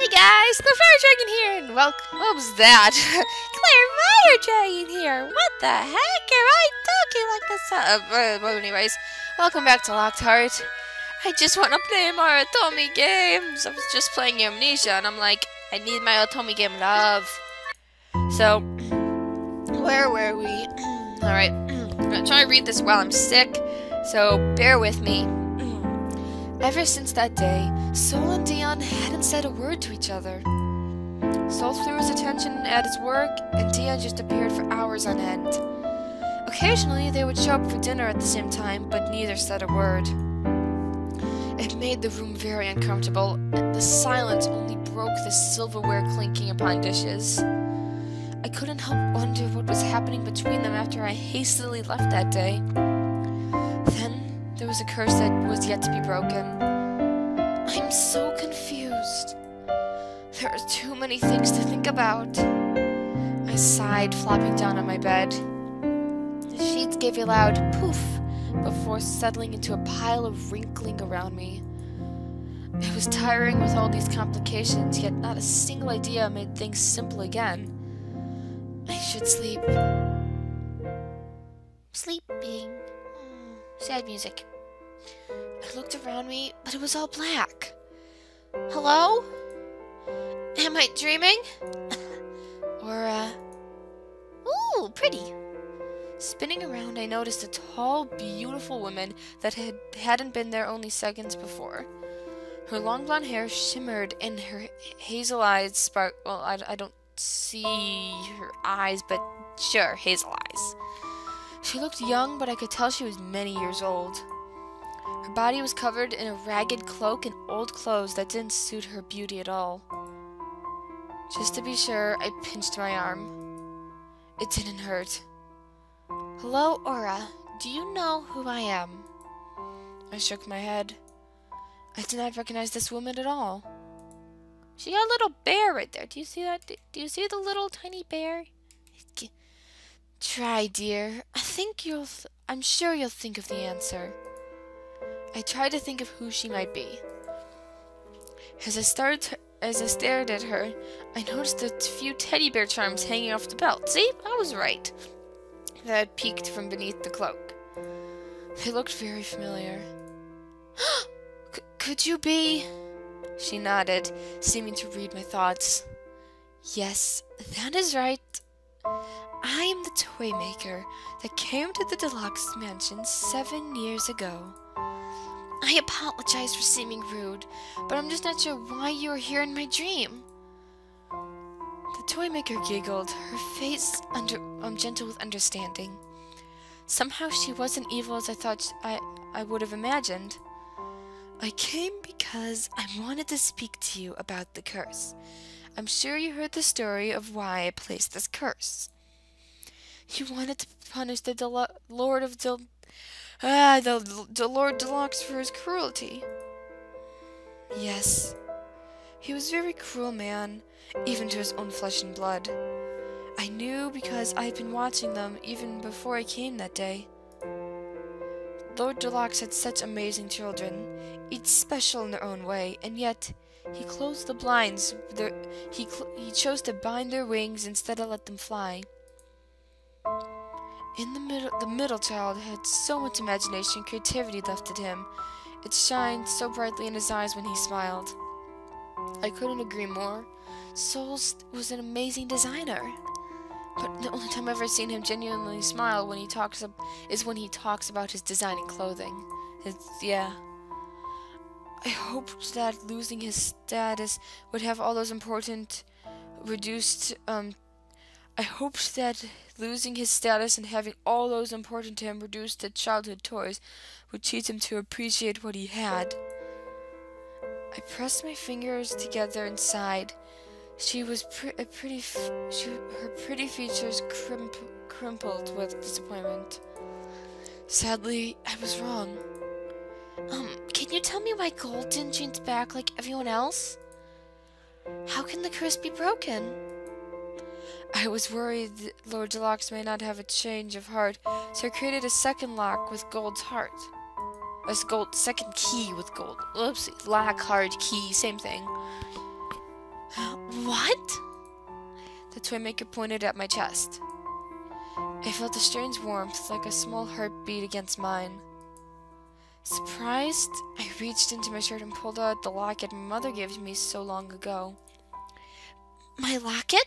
Hey guys, the Fire Dragon here, and welcome. What was that? Claire Fire Dragon here. What the heck am I talking like this? Well, anyways, welcome back to Locked Heart. I just want to play my Otome games. I was just playing Amnesia, and I'm like, I need my Otome game love. So, where were we? Alright, I'm gonna try to read this while I'm sick, so bear with me. Ever since that day, Sol and Dion hadn't said a word to each other. Sol threw his attention at his work, and Dion just appeared for hours on end. Occasionally, they would show up for dinner at the same time, but neither said a word. It made the room very uncomfortable, and the silence only broke the silverware clinking upon dishes. I couldn't help wonder what was happening between them after I hastily left that day. Then, there was a curse that was yet to be broken. I'm so confused. There are too many things to think about. I sighed, flopping down on my bed. The sheets gave a loud poof before settling into a pile of wrinkling around me. It was tiring with all these complications, yet not a single idea made things simple again. I should sleep. Sleeping. Sad music. I looked around me, but it was all black. Hello? Am I dreaming? Ooh, pretty. Spinning around, I noticed a tall, beautiful woman that hadn't been there only seconds before. Her long blonde hair shimmered, and her hazel eyes sparkled. Well, I don't see her eyes, but sure, hazel eyes. She looked young, but I could tell she was many years old. Her body was covered in a ragged cloak and old clothes that didn't suit her beauty at all. Just to be sure, I pinched my arm. It didn't hurt. Hello, Aura. Do you know who I am? I shook my head. I did not recognize this woman at all. She got a little bear right there. Do you see that? Do you see the little tiny bear? Try, dear. I'm sure you'll think of the answer. I tried to think of who she might be. As I stared at her, I noticed a few teddy bear charms hanging off the belt. See? I was right. That had peeked from beneath the cloak. They looked very familiar. Could you be? She nodded, seeming to read my thoughts. Yes, that is right. I am the toy maker that came to the deluxe mansion 7 years ago. I apologize for seeming rude, but I'm just not sure why you are here in my dream. The toy maker giggled, her face gentle with understanding. Somehow she wasn't evil as I thought I would have imagined. I came because I wanted to speak to you about the curse. I'm sure you heard the story of why I placed this curse. You wanted to punish the Lord Deluxe for his cruelty. Yes. He was a very cruel man, even to his own flesh and blood. I knew because I had been watching them even before I came that day. Lord Deluxe had such amazing children, each special in their own way, and yet he closed the blinds. He chose to bind their wings instead of let them fly. In the middle child had so much imagination and creativity left in him. It shined so brightly in his eyes when he smiled. I couldn't agree more. Sol was an amazing designer. But the only time I've ever seen him genuinely smile is when he talks about his design and clothing. Yeah. I hoped that losing his status would have all those important I hoped that losing his status and having all those important to him reduced to childhood toys would teach him to appreciate what he had. I pressed my fingers together and sighed. Her pretty features crimpled with disappointment. Sadly, I was wrong. Can you tell me why Gold didn't change back like everyone else? How can the curse be broken? I was worried Lord Deluxe may not have a change of heart, so I created a second lock with Gold's heart. Second key with gold. Oopsie. Lock, heart, key, same thing. toy maker pointed at my chest. I felt a strange warmth, like a small heartbeat against mine. Surprised, I reached into my shirt and pulled out the locket my mother gave me so long ago. My locket?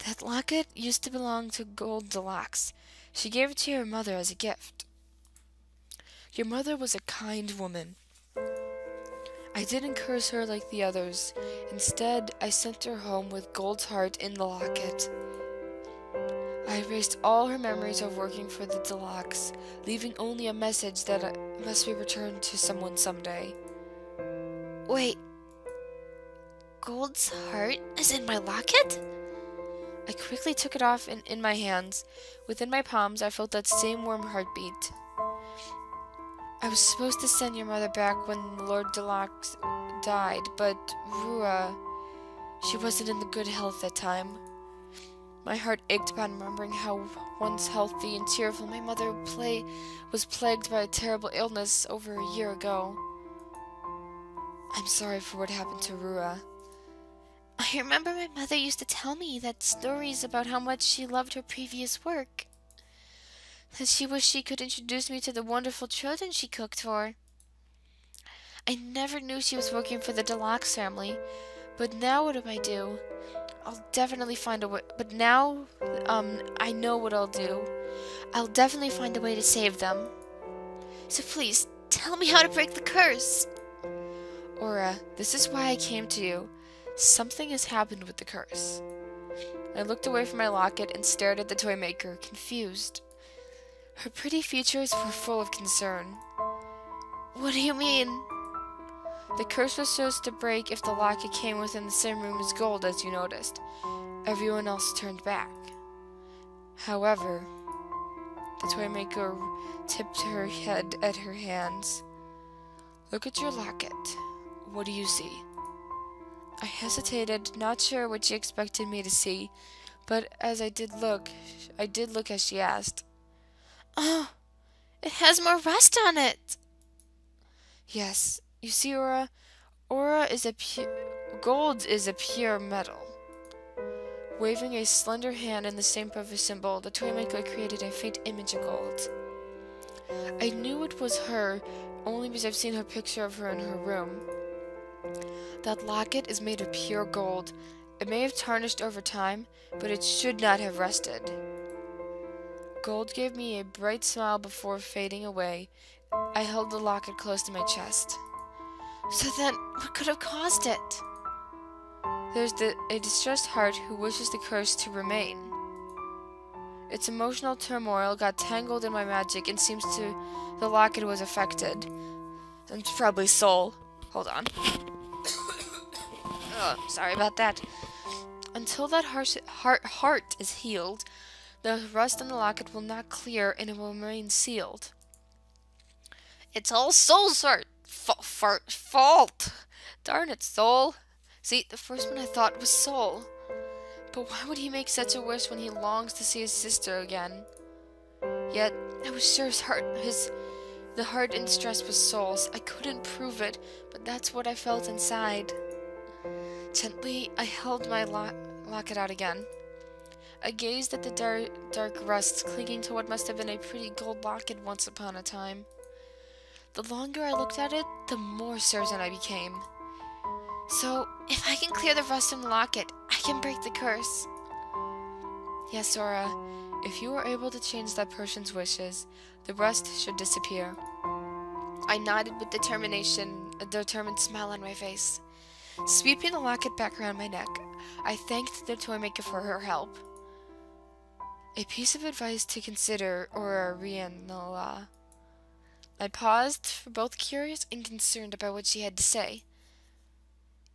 That locket used to belong to Gold Deluxe. She gave it to your mother as a gift. Your mother was a kind woman. I didn't curse her like the others. Instead, I sent her home with Gold's heart in the locket. I erased all her memories of working for the Deluxe, leaving only a message that must be returned to someone someday. Wait, Gold's heart is in my locket? I quickly took it off and in my hands. Within my palms, I felt that same warm heartbeat. I was supposed to send your mother back when Lord Deluxe died, but Rua, she wasn't in the good health that time. My heart ached upon remembering how once healthy and cheerful my mother was plagued by a terrible illness over a year ago. I'm sorry for what happened to Rua. I remember my mother used to tell me that stories about how much she loved her previous work. That she wished she could introduce me to the wonderful children she cooked for. I never knew she was working for the Deluxe family, but now what do I do? I'll definitely find a way, but now, I know what I'll do. I'll definitely find a way to save them. So please, tell me how to break the curse. Aura, this is why I came to you. Something has happened with the curse. I looked away from my locket and stared at the toy maker, confused. Her pretty features were full of concern. What do you mean? The curse was supposed to break if the locket came within the same room as Gold, as you noticed. Everyone else turned back. However, the toy maker tipped her head at her hands. Look at your locket. What do you see? I hesitated, not sure what she expected me to see, but as I did look as she asked. Oh, it has more rust on it. Yes, you see, Aura, Gold is a pure metal. Waving a slender hand in the shape of a symbol, the toy maker created a faint image of Gold. I knew it was her only because I've seen her picture of her in her room. That locket is made of pure gold. It may have tarnished over time, but it should not have rusted. Gold gave me a bright smile before fading away. I held the locket close to my chest. So then, what could have caused it? There's a distressed heart who wishes the curse to remain. Its emotional turmoil got tangled in my magic and seems to the locket was affected. And probably soul. Hold on. Oh, sorry about that. Until that heart is healed, the rust on the locket will not clear and it will remain sealed. It's all Soul's fault. Darn it, Soul. See, the first one I thought was Soul. But why would he make such a wish when he longs to see his sister again? Yet, I was sure the heart in distress was Soul's. I couldn't prove it, but that's what I felt inside. Gently, I held my locket out again. I gazed at the dark rust clinging to what must have been a pretty gold locket once upon a time. The longer I looked at it, the more certain I became. So, if I can clear the rust in the locket, I can break the curse. Yes, Sora, if you are able to change that person's wishes, the rust should disappear. I nodded with determination, a determined smile on my face. Sweeping the locket back around my neck, I thanked the toy maker for her help. A piece of advice to consider, Aura Rianola. I paused, for both curious and concerned about what she had to say.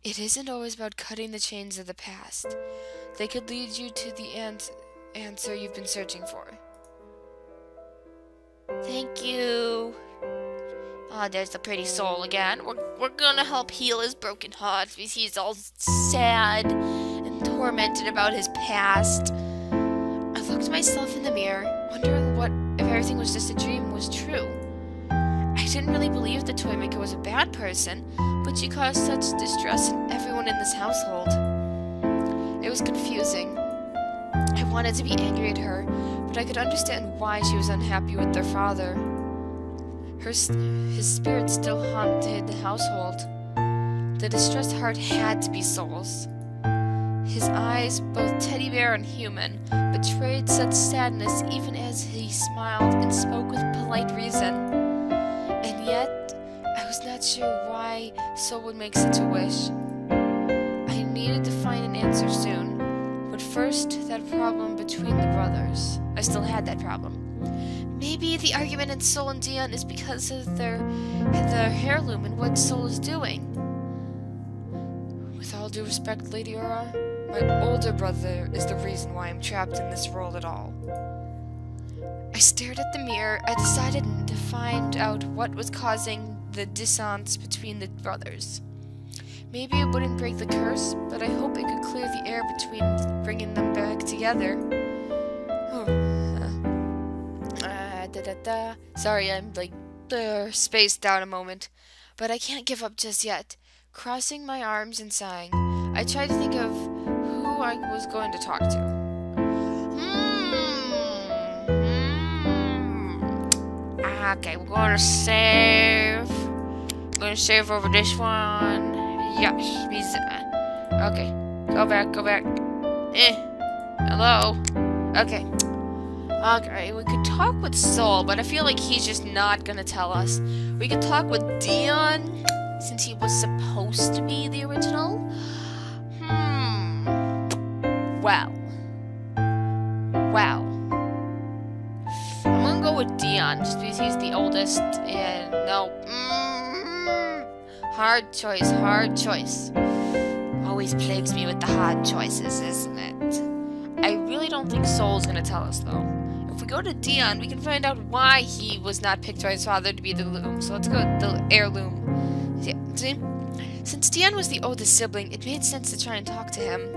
It isn't always about cutting the chains of the past. They could lead you to the answer you've been searching for. Thank you. Ah, there's the pretty soul again. We're gonna help heal his broken heart because he's all sad and tormented about his past. I looked at myself in the mirror, wondering if everything was just a dream was true. I didn't really believe the toy maker was a bad person, but she caused such distress in everyone in this household. It was confusing. I wanted to be angry at her, but I could understand why she was unhappy with their father. His spirit still haunted the household. The distressed heart had to be Soul's. His eyes, both teddy bear and human, betrayed such sadness even as he smiled and spoke with polite reason. And yet, I was not sure why Soul would make such a wish. I needed to find an answer soon, but first, that problem between the brothers. I still had that problem. Maybe the argument in Soul and Dion is because of their heirloom and what Soul is doing. With all due respect, Lady Aura, my older brother is the reason why I'm trapped in this world at all. I stared at the mirror. I decided to find out what was causing the dissonance between the brothers. Maybe it wouldn't break the curse, but I hope it could clear the air between bringing them back together. Sorry, I'm spaced out a moment, but I can't give up just yet. Crossing my arms and sighing, I tried to think of who I was going to talk to. Okay, we're going to save. I'm going to save over this one. Yes, okay, go back. Hello? Okay. Okay, we could talk with Soul, but I feel like he's just not gonna tell us. We could talk with Dion, since he was supposed to be the original. Well. I'm gonna go with Dion, just because he's the oldest, and no. Hard choice. Always plagues me with the hard choices, isn't it? I really don't think Soul's gonna tell us, though. If we go to Dion, we can find out why he was not picked by his father to be the loom. So let's go with the heirloom. Yeah, see? Since Dion was the oldest sibling, it made sense to try and talk to him.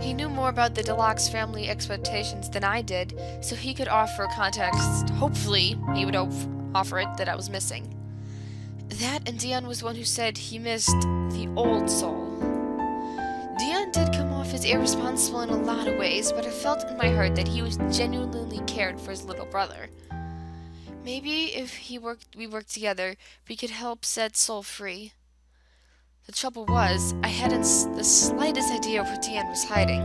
He knew more about the Deluxe family expectations than I did, so he could offer context. Hopefully, he would offer it that I was missing. That, and Dion was one who said he missed the old Soul. Dion did come off as irresponsible in a lot of ways, but I felt in my heart that he was genuinely cared for his little brother. Maybe if we worked together, we could help set Soul free. The trouble was, I hadn't the slightest idea where Dion was hiding.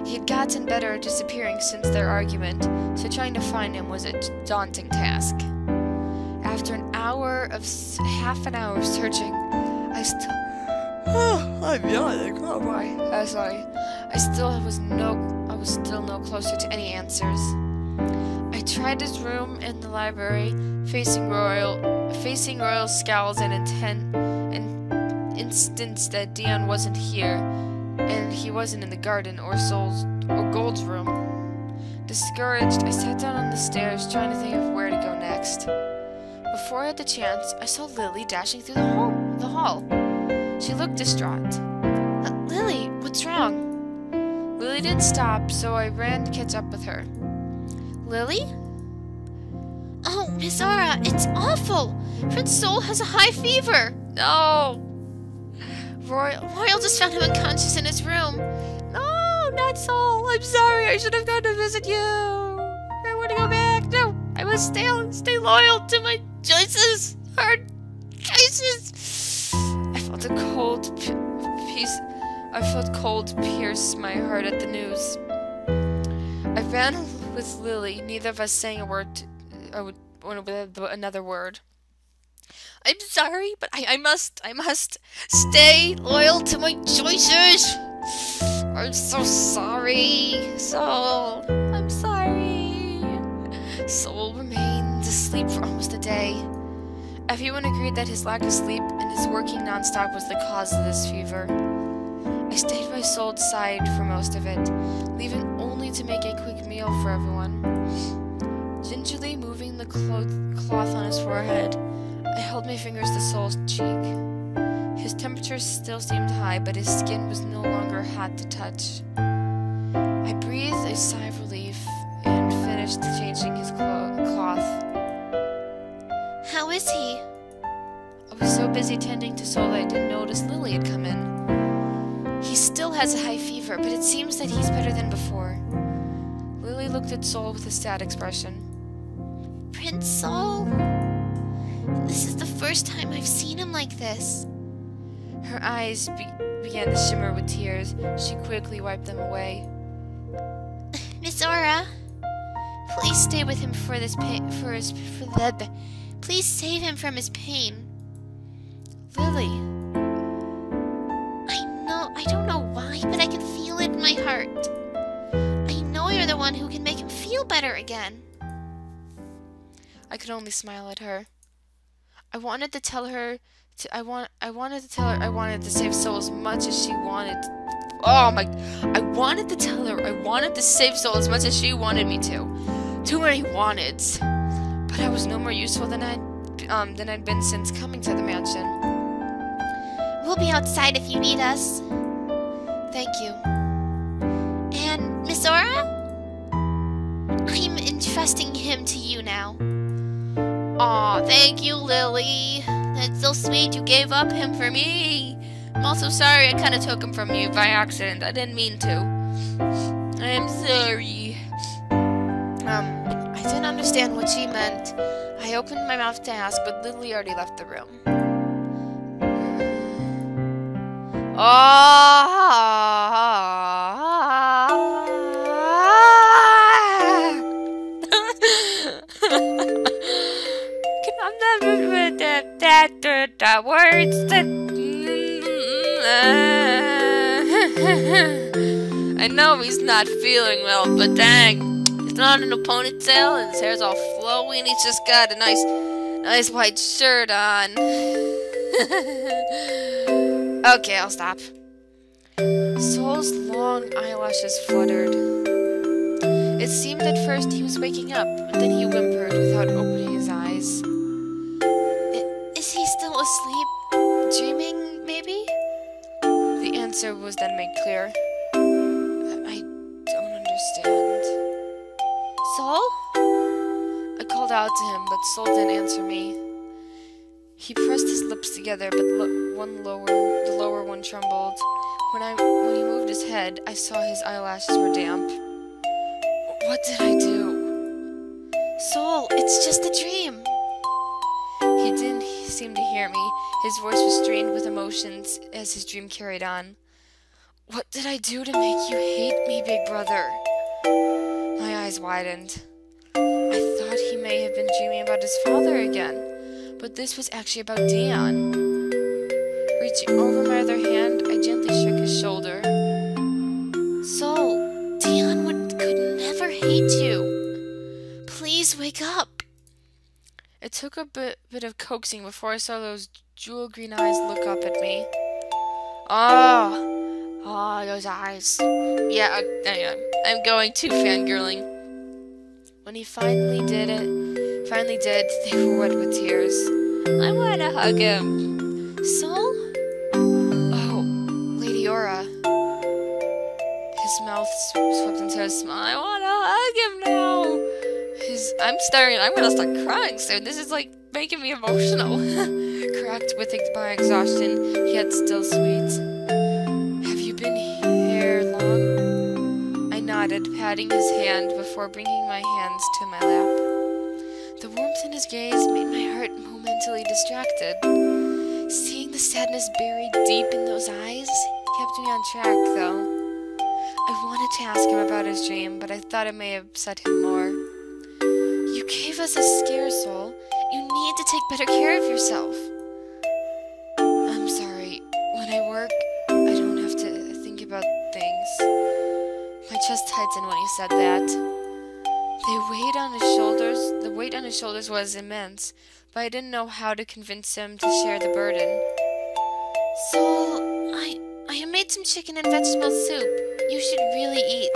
He had gotten better at disappearing since their argument, so trying to find him was a daunting task. After half an hour of searching, I still... I'm yawning. Oh my. Sorry. I was still no closer to any answers. I tried his room and the library, facing royal scowls and instance that Dion wasn't here, and he wasn't in the garden or Gold's room. Discouraged, I sat down on the stairs, trying to think of where to go next. Before I had the chance, I saw Lily dashing through the hall. She looked distraught. Lily, what's wrong? Lily didn't stop, so I ran to catch up with her. Lily? Oh, Miss Aura, it's awful! Prince Soul has a high fever! No! Royal just found him unconscious in his room. No, not Soul! I'm sorry, I should have gone to visit you! I want to go back! No! I must stay loyal to my choices! Hard choices! I felt cold pierce my heart at the news. I ran with Lily, neither of us saying another word. I'm sorry, but I must stay loyal to my choices. I'm so sorry. I'm sorry. Soul remained asleep for almost a day. Everyone agreed that his lack of sleep and his working nonstop was the cause of this fever. I stayed by Soul's side for most of it, leaving only to make a quick meal for everyone. Gingerly moving the cloth on his forehead, I held my fingers to Soul's cheek. His temperature still seemed high, but his skin was no longer hot to touch. I breathed a sigh of relief and finished changing his cloth. How is he? I was so busy tending to Soul that I didn't notice Lily had come in. He still has a high fever, but it seems that he's better than before. Lily looked at Sol with a sad expression. Prince Sol? This is the first time I've seen him like this. Her eyes began to shimmer with tears. She quickly wiped them away. Miss Aura, please stay with him for this pain. Please save him from his pain. Lily. I don't know why, but I can feel it in my heart. I know you're the one who can make him feel better again. I could only smile at her. I wanted to tell her I wanted to save Sol as much as she wanted. I wanted to tell her I wanted to save Sol as much as she wanted me to. Too many wanteds. But I was no more useful than I'd been since coming to the mansion. We'll be outside if you need us. Thank you. And Miss Aura? I'm entrusting him to you now. Aw, thank you, Lily. That's so sweet. You gave up him for me. I'm also sorry I kind of took him from you by accident. I didn't mean to. I'm sorry. I didn't understand what she meant. I opened my mouth to ask, but Lily already left the room. The words that I know he's not feeling well, but dang, he's not in a ponytail and his hair's all flowy and he's just got a nice white shirt on. Okay, I'll stop. Sol's long eyelashes fluttered. It seemed at first he was waking up, but then he whimpered without opening his eyes. Is he still asleep? Dreaming, maybe? The answer was then made clear. I don't understand. Sol? I called out to him, but Sol didn't answer me. He pressed his lips together, but the lower one trembled. When he moved his head, I saw his eyelashes were damp. What did I do? Sol, it's just a dream. He didn't seem to hear me. His voice was strained with emotions as his dream carried on. What did I do to make you hate me, big brother? My eyes widened. I thought he may have been dreaming about his father again, but this was actually about Dion. Reaching over my other hand, I gently shook his shoulder. Sol, Dion could never hate you. Please wake up. It took a bit of coaxing before I saw those jewel green eyes look up at me. Oh, those eyes. Yeah, I'm going to fangirling. When he finally did, they were wet with tears. I want to hug him. Sol? Oh, Lady Aura. His mouth swept into a smile. I want to hug him now. I'm gonna start crying soon. This is like making me emotional. Cracked with my exhaustion, yet still sweet. Have you been here long? I nodded, patting his hand before bringing my hands to my lap. The warmth in his gaze made my heart momentarily distracted. Seeing the sadness buried deep in those eyes kept me on track, though. I wanted to ask him about his dream, but I thought it may have upset him more. You gave us a scare, Sol. You need to take better care of yourself. I'm sorry. When I work, I don't have to think about things. My chest tightened when he said that. The weight on his shoulders was immense, but I didn't know how to convince him to share the burden. Sol, I have made some chicken and vegetable soup. You should really eat.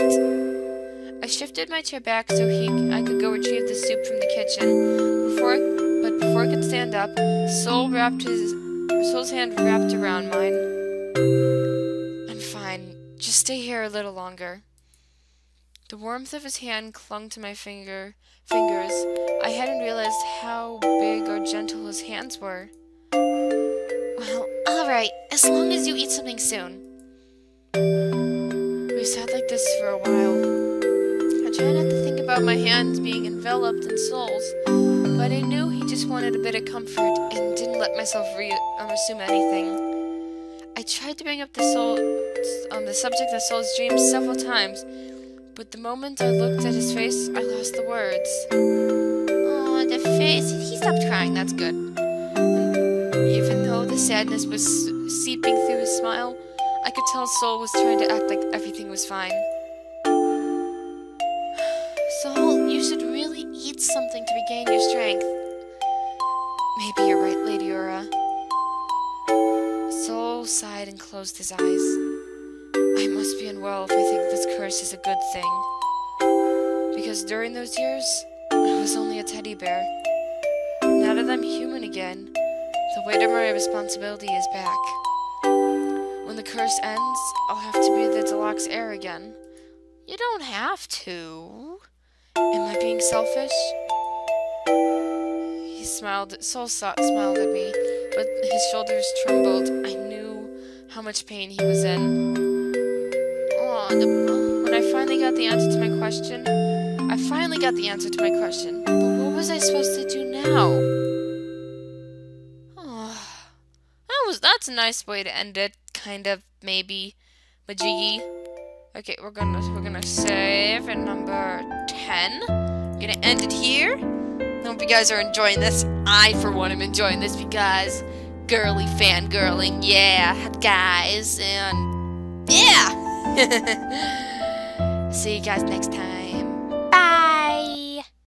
I shifted my chair back so I could go retrieve the soup from the kitchen. Before I could stand up, Sol's hand wrapped around mine. I'm fine. Just stay here a little longer. The warmth of his hand clung to my fingers. I hadn't realized how big or gentle his hands were. Well, alright, as long as you eat something soon. was sad like this for a while. I tried not to think about my hands being enveloped in souls, but I knew he just wanted a bit of comfort and didn't let myself assume anything. I tried to bring up the subject of Soul's dreams several times, but the moment I looked at his face, I lost the words. Oh, the face. He stopped crying. That's good. Even though the sadness was seeping through his smile, I could tell Soul was trying to act like everything was fine. Soul, you should really eat something to regain your strength. Maybe you're right, Lady Aura. Soul sighed and closed his eyes. I must be unwell if I think this curse is a good thing. Because during those years, I was only a teddy bear. Now that I'm human again, the weight of my responsibility is back. When the curse ends, I'll have to be the deluxe heir again. You don't have to. Am I being selfish? He smiled. Soul smiled at me, but his shoulders trembled. I knew how much pain he was in. When I finally got the answer to my question, but what was I supposed to do now? That's a nice way to end it, kind of, maybe, majiggy. Okay, we're gonna save at number 10. I'm gonna end it here. I hope you guys are enjoying this. I, for one, am enjoying this because girly fangirling, yeah, guys, and yeah. See you guys next time. Bye.